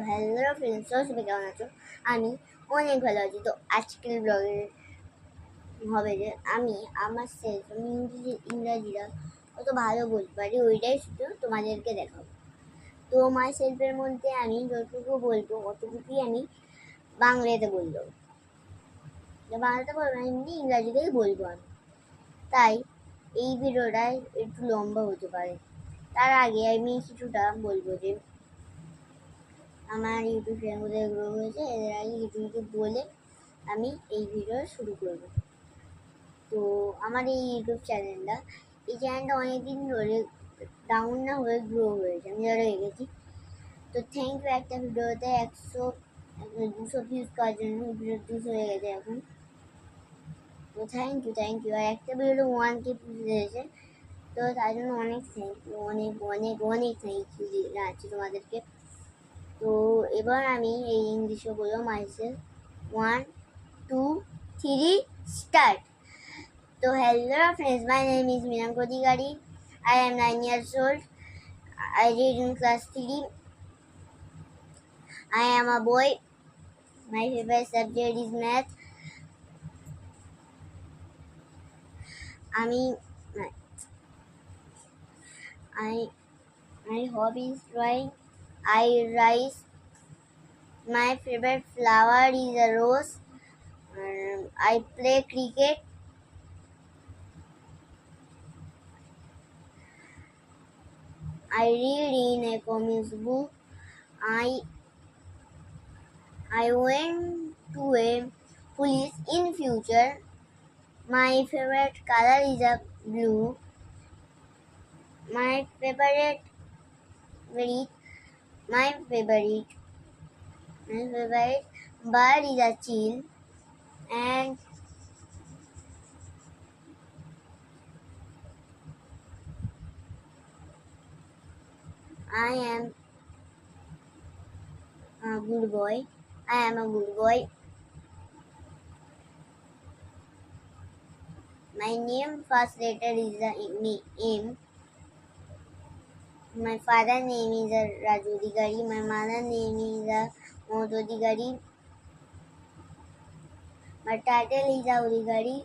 Hello friends, সবাই কেমন আছো? আমি অনেক ভালো আছি। তো আজকের ব্লগে হবে যে আমি ইংরাজিরা কত ভালো বলতে পারি ওইটাই শুধু তোমাদেরকে দেখাবো। তো মাই সেলফের মধ্যে আমি যতটুকু বলবো অতটুকুই আমি বাংলাতে বলবো, বাংলাতে বলবো না, এমনি ইংরাজিতেই বলবো আমি। তাই এই ভিডিওটা একটু লম্বা হতে পারে। তার আগে আমি কিছুটা বলবো যে আমার ইউটিউব চ্যানেলে গ্রো হয়েছে, এদের আগে কিছু বলে আমি এই ভিডিও শুরু করব। তো আমার এই ইউটিউব চ্যানেলটা অনেকদিন ধরে ডাউন না হয়ে গ্রো হয়েছে, আমি ধরে রেখেছি। তো থ্যাংক ইউ, একটা ভিডিওতে 200 ভিউজ করার জন্য ভিডিও 200 হয়ে গেছে এখন। তো থ্যাংক ইউ। আর একটা ভিডিও 1K ভিউজ হয়েছে, তো তার জন্য অনেক থ্যাংক ইউ, অনেক অনেক অনেক থ্যাংক ইউ জানাচ্ছি তোমাদেরকে। তো এবার আমি এই ইংলিশে বলবো myself. 1, 2, 3, start. So hello friends, my name is Minam Kodigari. I am 9 years old. I read in class 3. I am a boy. My favorite subject is math. আমি my hobby is drawing. I write. My favorite flower is a rose. I play cricket. I read in a comics book. I went to a police in future. My favorite color is a blue. My favorite breed, my favorite bird is a chill, and I am a good boy. I am a good boy. My name first letter is the M. My father name is a Raju Digari. My mother name is a Moto Digari. My title is a Urigari.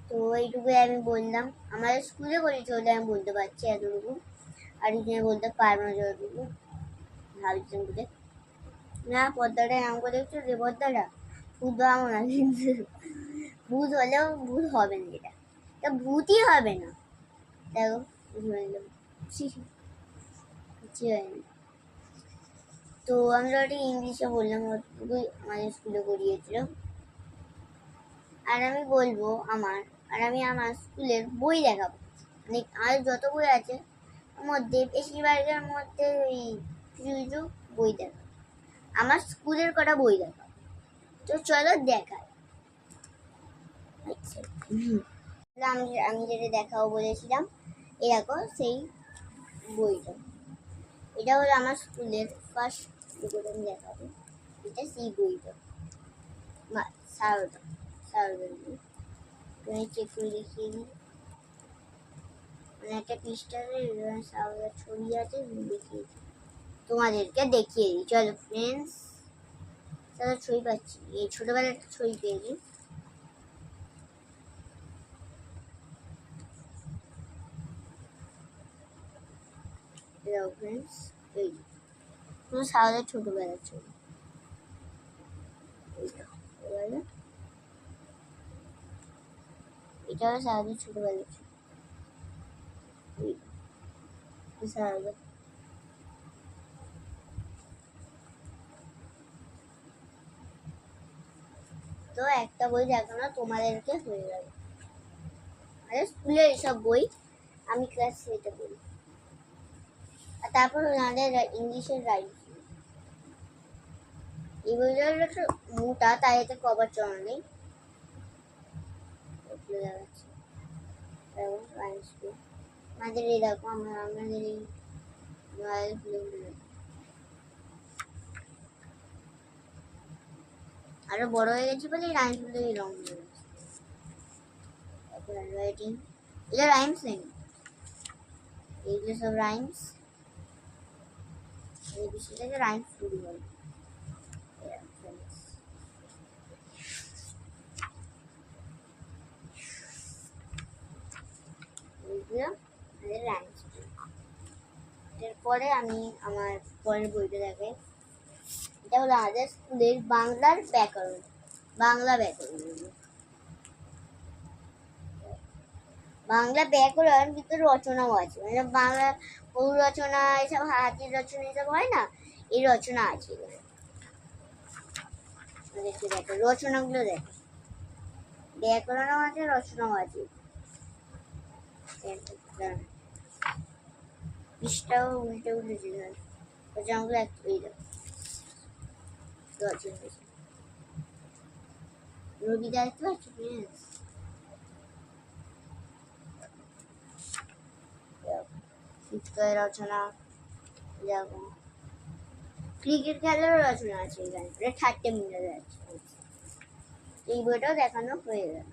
তো এইটুকুই আমি বললাম। আমাদের স্কুলে করেছি ওটা আমি বলতে পারছি এতটুকু, আর কিছু বলতে পারবো না যতটুকু ভাবছিলাম বুঝে। না, পর্দাটা এরকম করে দেখছো যে পর্দাটা ভূত ভাবো না, কিন্তু ভূত হলেও ভূত হবে না, এটা ভূতই হবে না। দেখো কিছুই হয়নি। তো আমরা ওটা ইংলিশে বললাম, ওটুকুই আমাদের স্কুলে করিয়েছিল। আর আমি বলবো আমি আমার স্কুলের বই দেখাবো, মানে আর যত বই আছে ওর মধ্যে বেশিরভাগের মধ্যে ওই কিছু কিছু বই দেখাবো, আমার স্কুলের কটা বই দেখাবো। তো চলো দেখাই। আচ্ছা, আমি যেটা দেখাবো বলেছিলাম, এই দেখো সেই বইটা। এটা হলো আমার স্কুলের ফার্স্ট বইটা, আমি দেখাবো। এটা সেই বইটা সারদা তুমি চেক করে দেখিয়ে দিই। মানে একটা পৃষ্ঠাতে সারদার ছবি আছে, দেখিয়ে দিই তোমাদেরকে, দেখিয়ে দিই। চলো ফ্রেন্ডস, তাহলে ছবি পাচ্ছি, এই ছোটবেলার একটা ছবি পেয়েছি। ফ্রেন্ডস, এই পুরো সারদার ছোটবেলার ছবি। এটা হলো সারদার ছোটবেলার ছবি। সারদা তো একটা বই দেখো না, তোমাদেরকে হয়ে যাবে। আরে স্কুলের এইসব বই আমি ক্লাস 3-তে পড়ি। আর তারপর ওনাদের ইংলিশের রাইট, এই বইটা হলো একটু মোটা, তাই এতে কভার চড়া নেই। আমাদের এই দেখো, আমাদের এই আরো বড় হয়ে গেছি বলে এই রাইমসগুলো এরকম হয়ে গেছে। তারপর রাইটিং, এটা রাইমস নেই, এইগুলো সব রাইমস। এই বিষয় থেকে রাইমস শুরু হয়। এইগুলো আমাদের রাইমস। এরপরে আমি আমার পরের বইটা দেখাই। এটা হলো আমাদের স্কুলের বাংলার ব্যাকরণ, বাংলা ব্যাকরণ। বাংলা ব্যাকরণ কিন্তু রচনাও আছে, মানে বাংলা বহু রচনা এসব, হাতির রচনা এসব হয় না, এই রচনা আছে। দেখো রচনাগুলো দেখো, ব্যাকরণও আছে রচনাও আছে। পৃষ্ঠাও উল্টে উল্টে রচনাগুলো এই দেখো রচনা। রবিদা দেখতে পাচ্ছ শীতকালের রচনা, যেরকম ক্রিকেট খেলারও রচনা আছে এখানে, 30 মিনিট আছে। এই বইটাও দেখানো হয়ে গেল।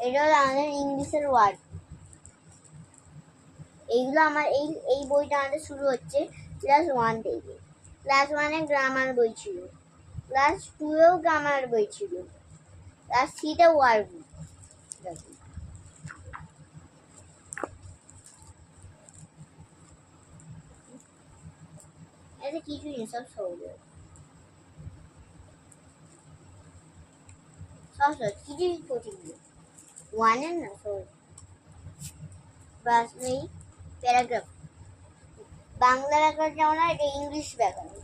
এটা হলো আমাদের ইংলিশের ওয়ার্ড। এইগুলো আমার এই বইটা আমাদের শুরু হচ্ছে ক্লাস 1 থেকে। ক্লাস 1-এ গ্রামার বই ছিল, ক্লাস 2-এও গ্রামার বই ছিল, ক্লাস 3-তে ওয়ার্ড বুক। এটা কিছুই নেই, সব সহজ সহজ, কিছুই কঠিন নেই। 1-এর না সহজ। বাস এই প্যারাগ্রাফ, বাংলা ব্যাকরণ যেমন হয়, এটা ইংলিশ ব্যাকরণ।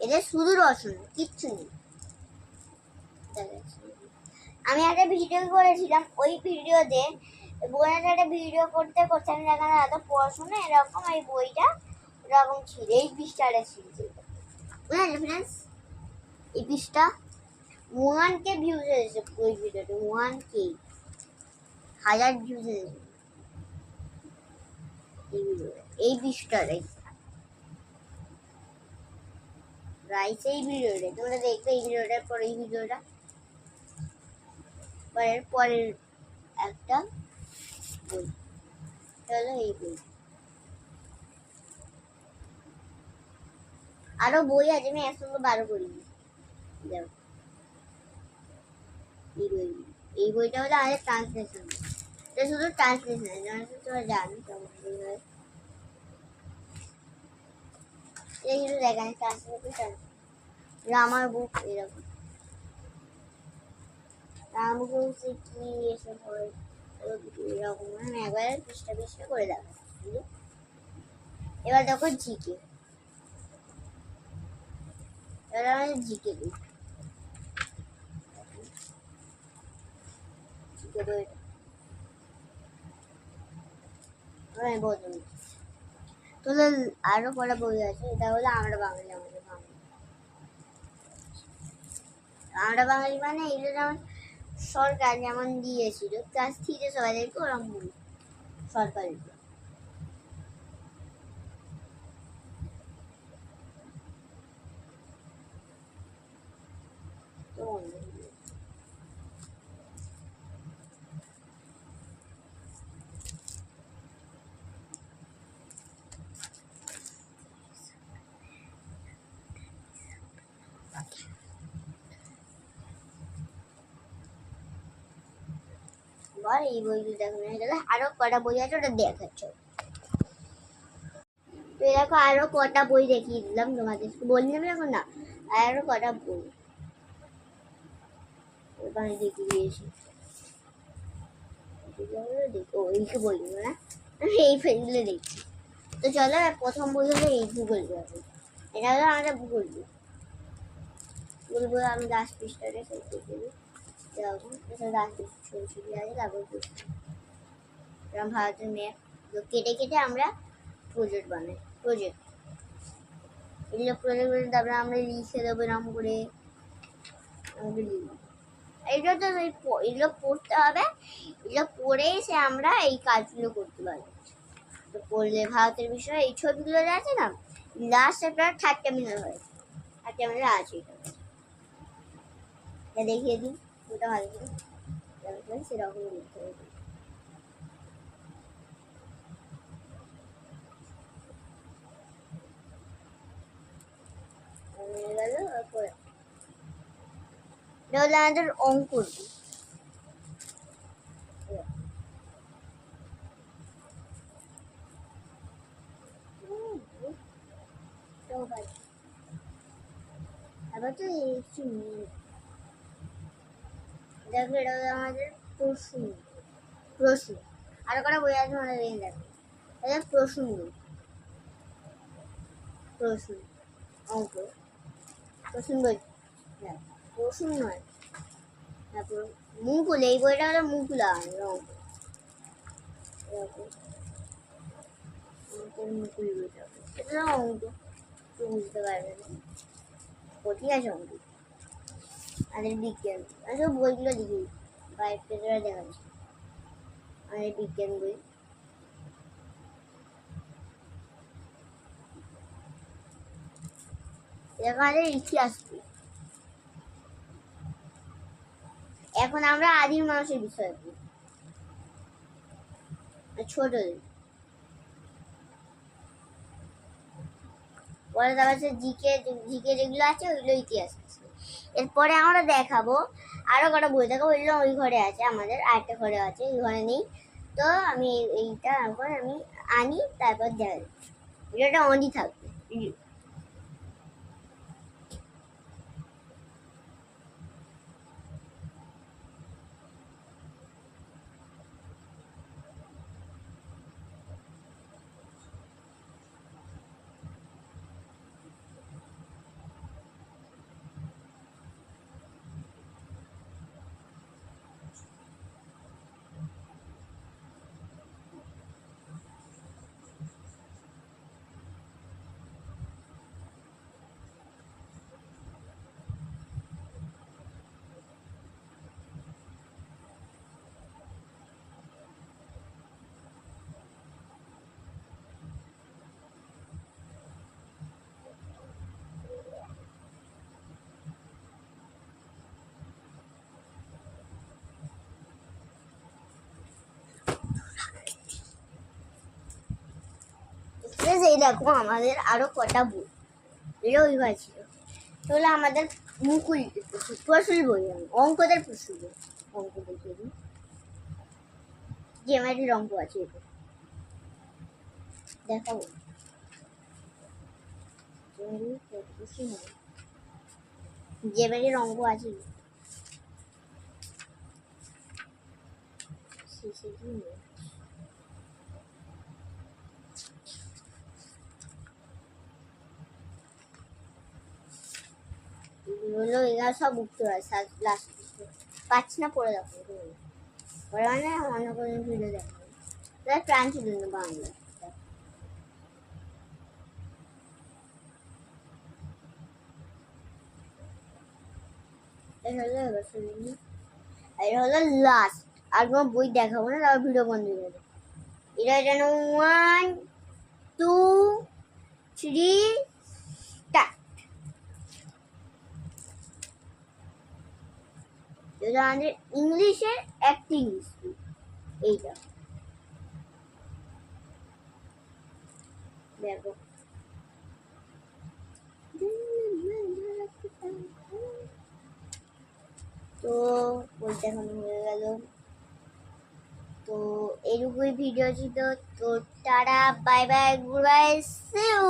এটা শুধু রচনা, কিচ্ছু নেই। আমি একটা ভিডিও করেছিলাম, ওই ভিডিওতে বোনের একটা ভিডিও করতে করতে আমি দেখানো এত পড়াশোনা এরকম, এই বইটা এরকম ছিল, এই পৃষ্ঠাটা ছিল, বুঝলেন ফ্রেন্ডস? এই পৃষ্ঠা 1K ভিউজ হয়েছে, ওই ভিডিওতে 1K, 1000 ভিউজ হয়েছে এই ভিডিওটা, এই পৃষ্ঠাটাই রাইস। এই ভিডিওটা তোমরা দেখবে, এই ভিডিওটার পরে এই ভিডিওটা পরের একটা বই, চলো এই বই। আরো বই আছে, আমি একসঙ্গে 12 করিনি। এই বইটা হলো আমাদের ট্রান্সলেশন, এটা শুধু ট্রান্সলেশন, তোমরা জানো কেমন বই হয়। এইগুলো দেখেন ট্রান্সলেশন, গ্রামার বুক এরকম, গ্রামার বুক কি এসব হয় এরকম। আমি একবার পৃষ্ঠা পৃষ্ঠা করে দেখাচ্ছি। এবার দেখো জিকে, এবার আমাদের জিকে বই, জিকে বই আমি বলতে তোদের আরো পড়া বই আছে। এটা হলো আমরা বাঙালি, আমাদের বাঙালি, আমরা বাঙালি মানে এটা যেমন সরকার যেমন দিয়েছিল ক্লাস 3-তে সবাইদেরকে, ওরকম বই সরকারের। বল এই বইগুলো দেখানো হয়ে গেলে আরো কটা বই আছে, ওটা দেখাচ্ছ। তো দেখো আরো কটা বই দেখিয়ে দিলাম তোমাদের, বললাম এখন না, আরো কটা বই ওখানে দেখিয়ে দিয়েছি। দেখো এইকে বইগুলো না, এই ফেলগুলো দেখছি। তো চলো প্রথম বই হলো এই ভূগোল বই, এটা হলো আমাদের ভূগোল বই। ভূগোল বই আমি লাস্ট পৃষ্ঠাটা শেষ করে দেবো, এরকম লাস্ট ছবি ছবি আছে, তারপর এরকম ভারতের ম্যাপ কেটে কেটে আমরা প্রজেক্ট বানাই, প্রজেক্ট এগুলো প্রজেক্ট করে তারপরে আমরা লিখে দেবো এরকম করে, আমাদের লিখবো। এগুলো তো এগুলো পড়তে হবে, এগুলো পড়ে এসে আমরা এই কাজগুলো করতে পারবো। তো পড়লে ভারতের বিষয়ে এই ছবিগুলো আছে না, লাস্ট একটা 30 মিনিট হয়, ক্যামেরা আছে, এটা দেখিয়ে দিই ওটা ভালো করে সেরকম দেখতে হবে। গেল তারপরে এটা হলো আমাদের অঙ্ক। আবার তো একটু দেখো এটা হলো আমাদের প্রশ্ন। প্রশ্ন আরো কটা বই আছে আমাদের এই দেখো, এটা প্রশ্ন। প্রশ্ন অঙ্ক প্রশ্ন বই, প্রশ্ন নয়, তারপর মুকুল, এই বইটা হলো মুকুলা অঙ্ক। মুকুল বইটা এটা অঙ্ক, তুই বুঝতে পারবে না, ঠিক আছে অঙ্ক। আমাদের বিজ্ঞান আসলে বইগুলো লিখি বাইরে পেজরা দেখাচ্ছি, আমাদের বিজ্ঞান বই। আমাদের ইতিহাস বই। এখন আমরা আদিম মানুষের বিষয় পড়ি, ছোটদের। পরে তারপর জিকে জিকে যেগুলো আছে ওইগুলো ইতিহাস আছে। এরপরে আমরা দেখাবো আরো কটা বই দেখাবো, ওইগুলো ওই ঘরে আছে, আমাদের আরেকটা ঘরে আছে, ওই ঘরে নেই। তো আমি এইটা এখন আমি আনি, তারপর দেখা যাচ্ছে ভিডিওটা অনই থাকবে। এই দেখো আমাদের আরো কটা বই, এটা ওই ঘর ছিল। তাহলে আমাদের মুকুল প্রশ্ন বই, অঙ্কদের প্রশ্ন বই। অঙ্ক দেখিয়ে দিই, জ্যামিতির অঙ্ক আছে, দেখাবো জ্যামিতির অঙ্ক আছে। এরা সব উঠতে পারে, লাস্ট পাচ্ছি না, পড়ে দেখো পরে মানে অন্য কোনো ভিডিও দেখো, প্রাণ ছিল না বাংলা। এটা হলো লাস্ট, আর কোনো বই দেখাবো না, তারপর ভিডিও বন্ধ হয়ে যাবে। এটা যেন 1 2 3 স্টার্ট। এটা আমাদের ইংলিশের অ্যাক্টিং স্কুল, এইটা দেখো। তো বইটা এখন হয়ে গেল। তো এরকমই ভিডিও ছিল। তো tata, bye bye, goodbye, see you.